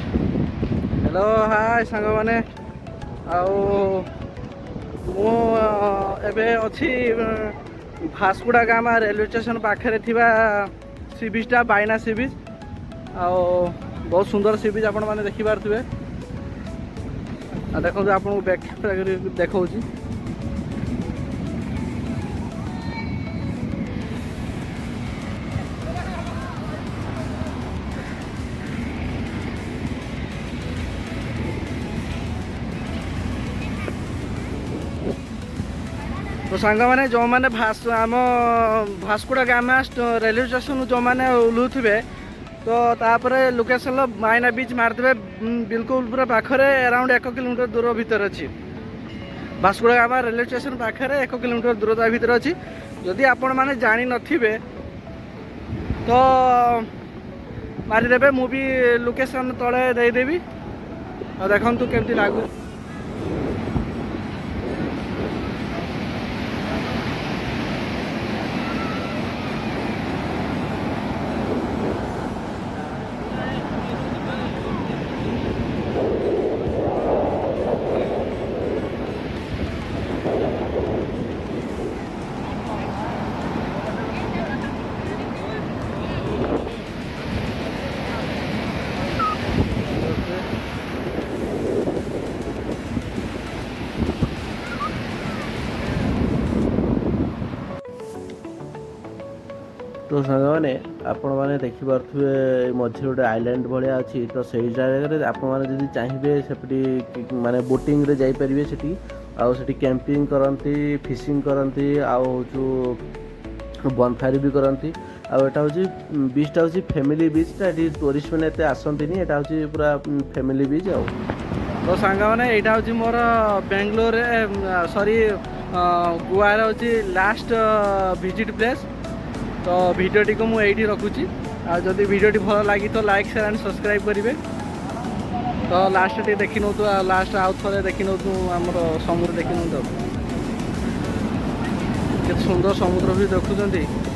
Hello hi सांग मैंने एबे अच्छी भास्कुड़ा गामा रेलवे स्टेशन पाखे थिबा सी बीचटा बायना सी बीच बहुत सुंदर सी बीच आपण मैंने देखि पारथिबे। देखो आपको बैक देखा तो सांग मैंने जो मैंने आम भास्कुड़ा गामा रेलवे स्टेशन जो मैंने ओह्लुवे तो तापर लोकेशन मायना बीच मारदे बिल्कुल पूरा पाखरे अराउंड 1 किलोमीटर दूर भीतर अच्छी भास्कुड़ा गामा रेलवे स्टेशन पाखरे 1 किलोमीटर दूरता भीतर अच्छी। जदि आपण मैंने जानी नथिबे तो मारिदेवे मु भी लोकेशन तले देदेवी और देखु केमती लागू। तो सांग मैंने आपण मैंने देखिपे मझे गोटे आइलैंड भाया अच्छी तो सही जगह आप चाहिए से माने बोटिंग रे जाई परिबे सेठी आउ सेठी कैंपिंग करती फिशिंग करती आउ जो बनफायर भी करती आउ एटा होची बीचटा होची फैमिली बीचटा एटी टूरिस्ट मैंने एते आसंतीनी एटा होची पूरा फैमिली बीच आउ। तो सांग मैंने यहाँ हूँ मोर बेंगलोर सॉरी गोवा होची लास्ट विजिट प्लेस। तो भिडियोटी को मुझे ये रखुची जदि भिडियोटी भल लगी तो लाइक शेयर एंड सब्सक्राइब करेंगे। तो लास्ट टे देखी नौ लास्ट आउ थे देखी नौ आम समुद्र देखी नौ तो सुंदर समुद्र भी देखुं।